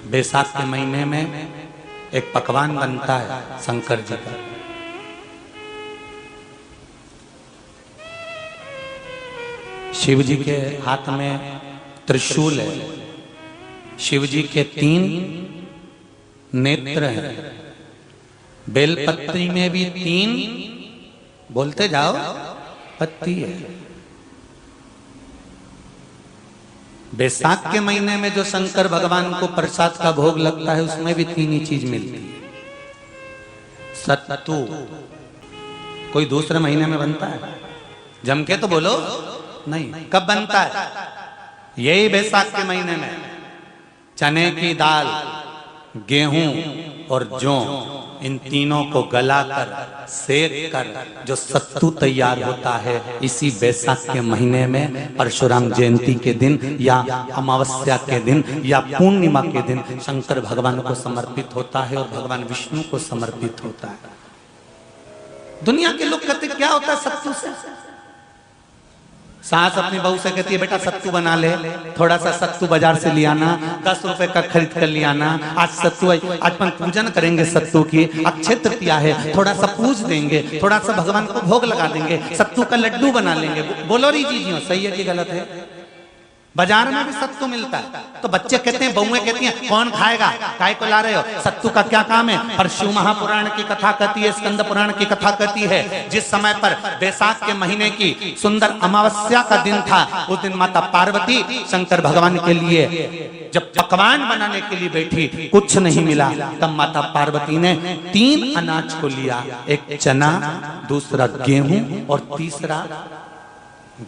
बैसाख के महीने में एक पकवान बनता है शंकर जी का। शिव जी के हाथ में त्रिशूल है, शिव जी के 3 नेत्र हैं, बेलपत्री में भी 3 बोलते जाओ पत्ती है। बैसाख के महीने में जो शंकर भगवान को प्रसाद का भोग लगता है उसमें भी 3 ही चीज मिलती है। सत्तू कोई दूसरे महीने में बनता है? जम के तो बोलो नहीं। कब बनता है? यही बैसाख के महीने में। चने की दाल, गेहूं और जौ, इन तीनों को गलाकर सेक कर जो सत्तू तैयार होता है, इसी बैसाख के महीने में परशुराम जयंती के दिन या अमावस्या के दिन या पूर्णिमा के दिन शंकर भगवान को समर्पित होता है और भगवान विष्णु को समर्पित होता है। दुनिया के लोग कहते क्या होता है सत्तू से? सास अपनी बहू से कहती है बेटा सत्तू बना ले, थोड़ा सा सत्तू बाजार से ले आना, 10 रुपए का खरीद कर ले आना। आज सत्तू, आज अपन पूजन करेंगे सत्तू की, अक्षय तृतीया है, थोड़ा सा पूज देंगे, थोड़ा सा भगवान को भोग लगा देंगे, सत्तू का लड्डू बना लेंगे। बोलो री जी सही है कि गलत है? बाजार में भी सत्तू मिलता है तो बच्चे कहते हैं, बहुएं कहती हैं कौन खाएगा, काय को ला रहे हो, सत्तू का क्या काम है? पर शिव महापुराण की कथा कहती है, स्कंद पुराण की कथा कहती है, जिस समय पर बैसाख के महीने की सुंदर अमावस्या का दिन था, उस दिन माता पार्वती शंकर भगवान के लिए जब पकवान बनाने के लिए बैठी, कुछ नहीं मिला, तब माता पार्वती ने 3 अनाज को लिया, एक चना, दूसरा गेहूं और तीसरा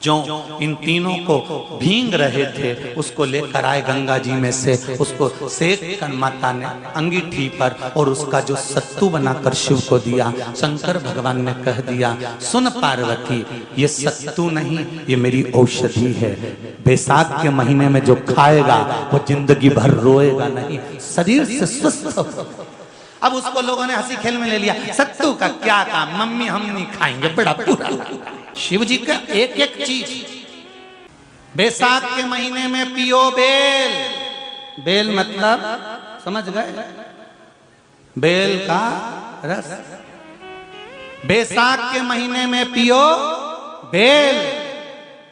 जो इन तीनों को भींग रहे थे उसको लेकर आए गंगा जी में से, उसको सेक कर माता ने अंगीठी पर और उसका जो सत्तू बनाकर शिव को दिया। शंकर भगवान ने कह दिया, सुन पार्वती, ये सत्तू नहीं, ये मेरी औषधि है। बैसाख के महीने में जो खाएगा वो जिंदगी भर रोएगा नहीं, शरीर से स्वस्थ होगा। अब उसको लोगों ने हंसी खेल में ले लिया, सत्तू का क्या काम, मम्मी हम नहीं खाएंगे, बड़ा बुरा लगता है। शिव जी का एक एक चीज बैसाख के महीने में पियो बेल। बेल मतलब समझ गए? बेल का रस। बैसाख के महीने में पियो बेल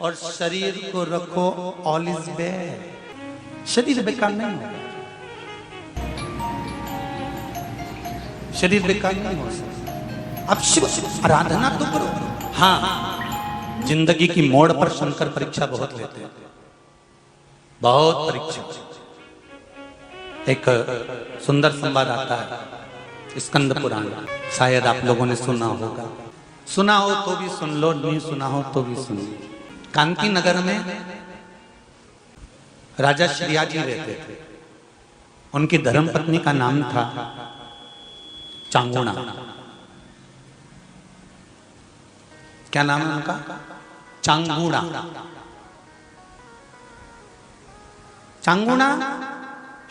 और शरीर को रखो ऑल इज वेल। शरीर बेकार नहीं होगा, शरीर बेकार नहीं हो सकता। अब शिव आराधना तो करो। हाँ, जिंदगी की मोड़ पर शंकर परीक्षा बहुत लेते हैं, बहुत परीक्षा। एक सुंदर संवाद आता है स्कंद पुराण, शायद आप लोगों ने सुना होगा, सुना हो तो भी सुन लो, नहीं सुना हो तो भी सुन लो। कांति नगर में राजा श्रियाजी रहते थे, उनकी धर्मपत्नी का नाम था चांगुणा। क्या नाम है उनका? चांगुणा। चांगुणा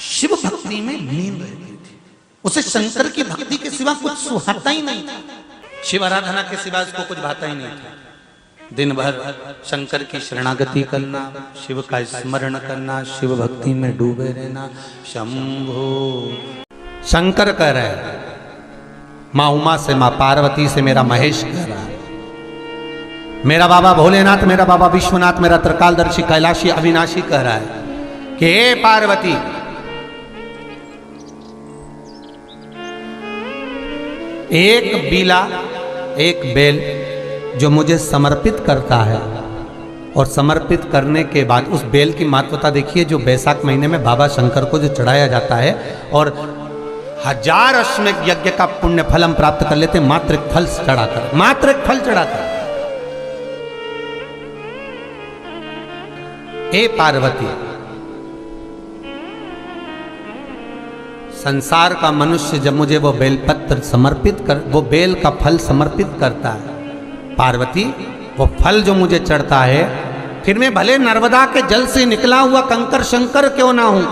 शिव भक्ति में लीन रहती थी, उसे शंकर की भक्ति के सिवा कुछ सुहाता ही नहीं था, शिव आराधना के सिवा उसको कुछ भाता ही नहीं था। दिन भर शंकर की शरणागति करना, शिव का स्मरण करना, शिव भक्ति में डूबे रहना। शंभो शंकर कह रहे, माँ उमा से, माँ पार्वती से मेरा महेश कह रहा है, मेरा बाबा भोलेनाथ, मेरा बाबा विश्वनाथ, मेरा त्रिकालदर्शी कैलाशी अविनाशी कह रहा है कि हे पार्वती, एक बीला, एक बेल जो मुझे समर्पित करता है, और समर्पित करने के बाद उस बेल की महत्वता देखिए, जो बैसाख महीने में बाबा शंकर को जो चढ़ाया जाता है और 1000 अश्वमेध यज्ञ का पुण्य फल हम प्राप्त कर लेते, मात्र एक फल चढ़ाकर, मात्र एक फल चढ़ाकर। हे पार्वती, संसार का मनुष्य जब मुझे वो बेलपत्र समर्पित कर, वो बेल का फल समर्पित करता है, पार्वती वो फल जो मुझे चढ़ता है, फिर मैं भले नर्मदा के जल से निकला हुआ कंकर शंकर क्यों ना हूं,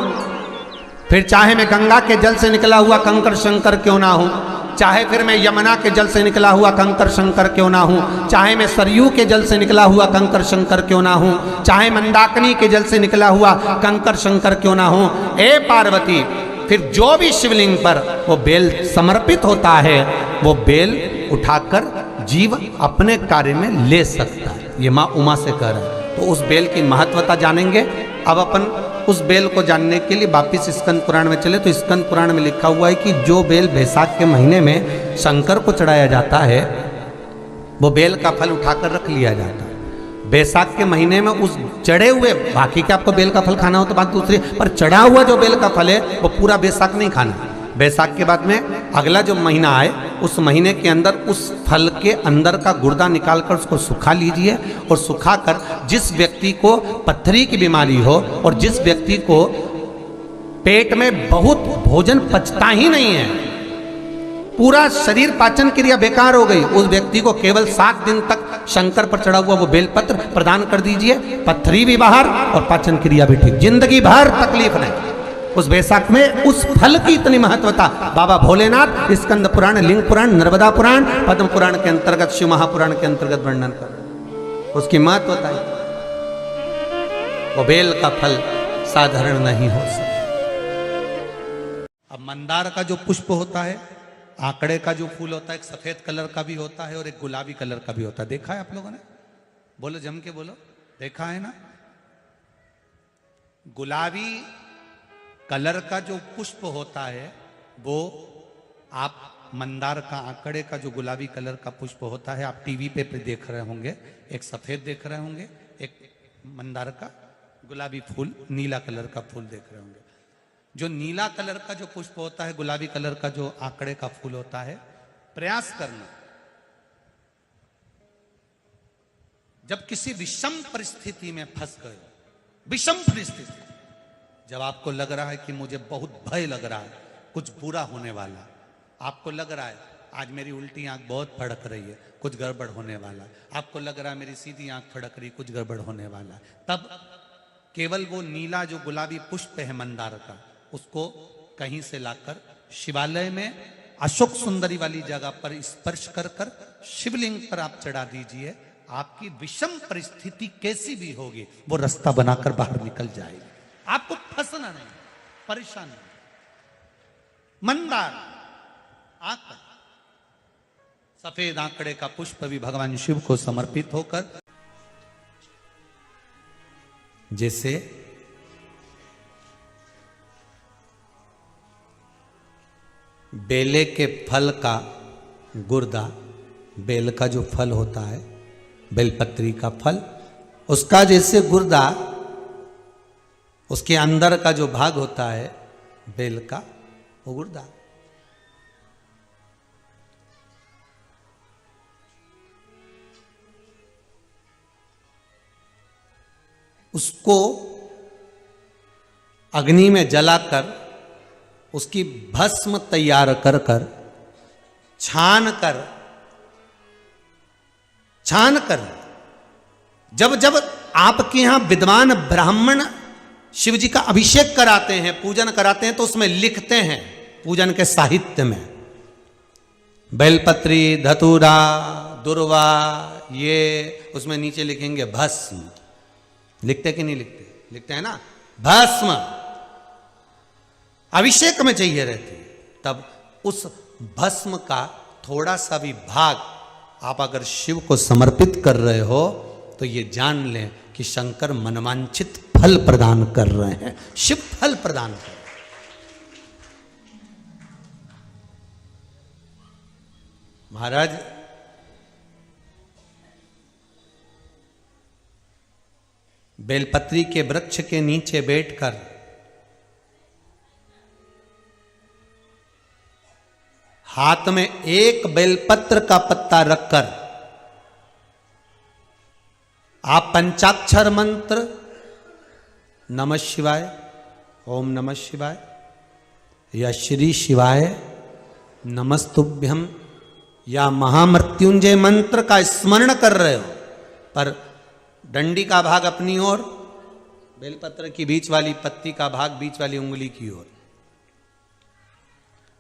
फिर चाहे मैं गंगा के जल से निकला हुआ कंकर शंकर क्यों ना हूं, चाहे फिर मैं यमुना के जल से निकला हुआ कंकर शंकर क्यों ना हूं, चाहे मैं सरयू के जल से निकला हुआ कंकर शंकर क्यों ना हूं, चाहे मंदाकिनी के जल से निकला हुआ कंकर शंकर क्यों ना हूं। ए पार्वती, फिर जो भी शिवलिंग पर वो बेल समर्पित होता है वो बेल उठाकर जीव अपने कार्य में ले सकता है। ये माँ उमा से कह रहा है। तो उस बेल की महत्वता जानेंगे। अब अपन उस बेल को जानने के लिए वापिस स्कंद पुराण में चले। तो स्कंद पुराण में लिखा हुआ है कि जो बेल बैसाख के महीने में शंकर को चढ़ाया जाता है वो बेल का फल उठाकर रख लिया जाता है। बैसाख के महीने में उस चढ़े हुए, बाकी के आपको बेल का फल खाना हो तो बात दूसरी, पर चढ़ा हुआ जो बेल का फल है वो पूरा बैसाख नहीं खाना। बैसाख के बाद में अगला जो महीना आए उस महीने के अंदर उस फल के अंदर का गुर्दा निकालकर उसको सुखा लीजिए और सुखाकर जिस व्यक्ति को पत्थरी की बीमारी हो और जिस व्यक्ति को पेट में बहुत भोजन पचता ही नहीं है, पूरा शरीर पाचन क्रिया बेकार हो गई, उस व्यक्ति को केवल 7 दिन तक शंकर पर चढ़ा हुआ वो बेलपत्र प्रदान कर दीजिए। पत्थरी भी बाहर और पाचन क्रिया भी ठीक, जिंदगी भर तकलीफ नहीं। उस बैसाख में उस फल की इतनी महत्वता बाबा भोलेनाथ स्कंद पुराण, लिंग पुराण, नर्मदा पुराण, पद्म पुराण के अंतर्गत, शिव महापुराण के अंतर्गत वर्णन कर, उसकी महत्वता है। वो बेल का फल साधारण नहीं हो सकता। अब मंदार का जो पुष्प होता है, आंकड़े का जो फूल होता है, एक सफेद कलर का भी होता है और एक गुलाबी कलर का भी होता है। देखा है आप लोगों ने? बोलो जम के बोलो, देखा है ना? गुलाबी कलर का जो पुष्प होता है वो आप मंदार का, आंकड़े का जो गुलाबी कलर का पुष्प होता है आप टीवी पे देख रहे होंगे। एक सफेद देख रहे होंगे, एक मंदार का गुलाबी फूल, नीला कलर का फूल देख रहे होंगे। जो नीला कलर का जो पुष्प होता है, गुलाबी कलर का जो आंकड़े का फूल होता है, प्रयास करना जब किसी विषम परिस्थिति में फंस गए, विषम परिस्थिति, जब आपको लग रहा है कि मुझे बहुत भय लग रहा है, कुछ बुरा होने वाला, आपको लग रहा है आज मेरी उल्टी आंख बहुत फड़क रही है, कुछ गड़बड़ होने वाला है, आपको लग रहा है मेरी सीधी आंख फड़क रही, कुछ गड़बड़ होने वाला है, तब केवल वो नीला जो गुलाबी पुष्प है मंदार का, उसको कहीं से लाकर शिवालय में अशोक सुंदरी वाली जगह पर स्पर्श कर कर शिवलिंग पर आप चढ़ा दीजिए। आपकी विषम परिस्थिति कैसी भी होगी वो रास्ता बनाकर बाहर निकल जाएगी। आपको फंसना नहीं, परेशान नहीं। मंदार आंकड़ा, सफेद आंकड़े का पुष्प भी भगवान शिव को समर्पित होकर, जैसे बेले के फल का गुर्दा, बेल का जो फल होता है, बेलपत्री का फल, उसका जैसे गुर्दा, उसके अंदर का जो भाग होता है बेल का, वो गुर्दा, उसको अग्नि में जलाकर उसकी भस्म तैयार कर कर छान कर जब जब आपके यहां विद्वान ब्राह्मण शिव जी का अभिषेक कराते हैं, पूजन कराते हैं, तो उसमें लिखते हैं पूजन के साहित्य में बेलपत्री, धतूरा, दुर्वा, ये उसमें नीचे लिखेंगे भस्म। लिखते कि नहीं लिखते? लिखते हैं ना, भस्म अभिषेक में चाहिए रहती है। तब उस भस्म का थोड़ा सा भी भाग आप अगर शिव को समर्पित कर रहे हो तो ये जान लें कि शंकर मनवांछित फल प्रदान कर रहे हैं, शिव फल प्रदान कर रहे हैं। महाराज बेलपत्री के वृक्ष के नीचे बैठकर हाथ में एक बेलपत्र का पत्ता रखकर आप पंचाक्षर मंत्र नमः शिवाय, ओम नमः शिवाय या श्री शिवाय नमस्तुभ्यम या महामृत्युंजय मंत्र का स्मरण कर रहे हो, पर डंडी का भाग अपनी ओर, बेलपत्र की बीच वाली पत्ती का भाग बीच वाली उंगली की ओर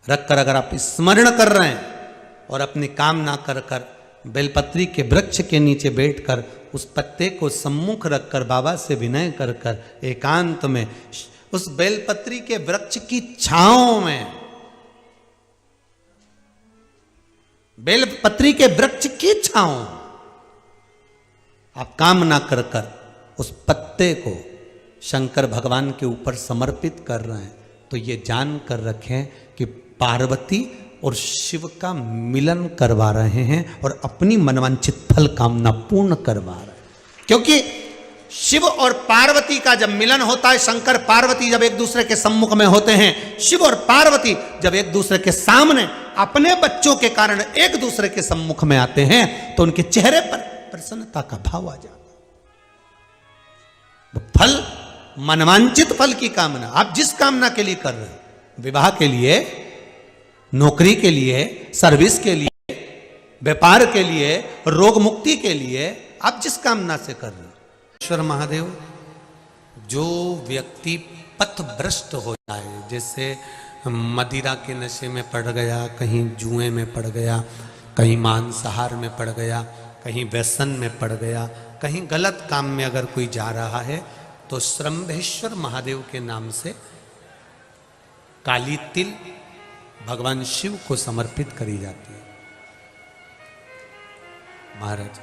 रखकर अगर आप स्मरण कर रहे हैं और अपनी कामना कर कर बेलपत्री के वृक्ष के नीचे बैठकर उस पत्ते को सम्मुख रखकर बाबा से विनय कर कर एकांत में उस बेलपत्री के वृक्ष की छांव में, बेलपत्री के वृक्ष की छांव आप कामना कर कर उस पत्ते को शंकर भगवान के ऊपर समर्पित कर रहे हैं, तो ये जान कर रखें कि पार्वती और शिव का मिलन करवा रहे हैं और अपनी मनवांछित फल कामना पूर्ण करवा रहे हैं। क्योंकि शिव और पार्वती का जब मिलन होता है, शंकर पार्वती जब एक दूसरे के सम्मुख में होते हैं, शिव और पार्वती जब एक दूसरे के सामने अपने बच्चों के कारण एक दूसरे के सम्मुख में आते हैं, तो उनके चेहरे पर प्रसन्नता का भाव आ जाता है। फल, मनवांचित फल की कामना आप जिस कामना के लिए कर रहे हैं, विवाह के लिए, नौकरी के लिए, सर्विस के लिए, व्यापार के लिए, रोग मुक्ति के लिए, आप जिस कामना से कर रहे हैं, ईश्वर महादेव, जो व्यक्ति पथभ्रष्ट हो जाए, जैसे मदिरा के नशे में पड़ गया, कहीं जुए में पड़ गया, कहीं मांसाहार में पड़ गया, कहीं व्यसन में पड़ गया, कहीं गलत काम में अगर कोई जा रहा है, तो श्रंभेश्वर महादेव के नाम से काली तिल भगवान शिव को समर्पित करी जाती है। महाराज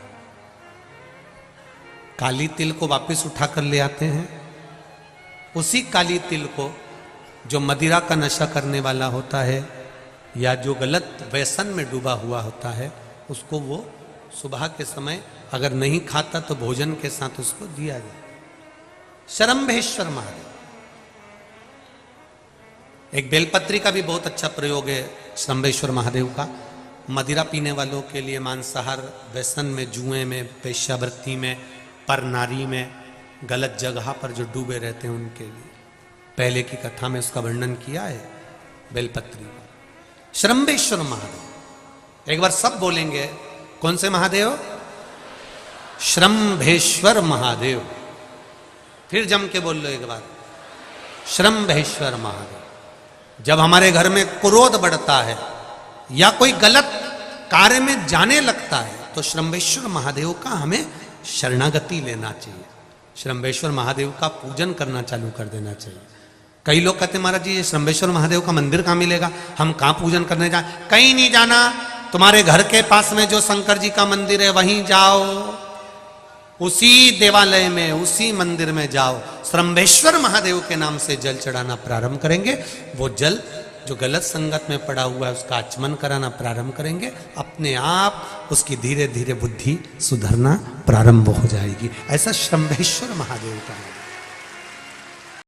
काली तिल को वापस उठाकर ले आते हैं, उसी काली तिल को जो मदिरा का नशा करने वाला होता है या जो गलत व्यसन में डूबा हुआ होता है, उसको वो सुबह के समय अगर नहीं खाता तो भोजन के साथ उसको दिया जाए। श्रंभेश्वर महादेव, एक बेलपत्री का भी बहुत अच्छा प्रयोग है श्रंभेश्वर महादेव का, मदिरा पीने वालों के लिए, मांसाहार, व्यसन में, जुए में, वेश्यावृत्ति में, पर नारी में, गलत जगह पर जो डूबे रहते हैं उनके लिए। पहले की कथा में उसका वर्णन किया है बेलपत्री का। श्रंभेश्वर महादेव, एक बार सब बोलेंगे, कौन से महादेव? श्रंभेश्वर महादेव। फिर जम के बोल लो एक बार, श्रंभेश्वर महादेव। जब हमारे घर में क्रोध बढ़ता है या कोई गलत कार्य में जाने लगता है, तो श्रंभेश्वर महादेव का हमें शरणागति लेना चाहिए, श्रंभेश्वर महादेव का पूजन करना चालू कर देना चाहिए। कई लोग कहते हैं महाराज जी ये श्रंभेश्वर महादेव का मंदिर कहाँ मिलेगा, हम कहाँ पूजन करने जाए? कहीं नहीं जाना, तुम्हारे घर के पास में जो शंकर जी का मंदिर है वहीं जाओ, उसी देवालय में, उसी मंदिर में जाओ, श्रंभेश्वर महादेव के नाम से जल चढ़ाना प्रारंभ करेंगे। वो जल जो गलत संगत में पड़ा हुआ है उसका आचमन कराना प्रारंभ करेंगे, अपने आप उसकी धीरे धीरे बुद्धि सुधरना प्रारंभ हो जाएगी। ऐसा श्रंभेश्वर महादेव का है।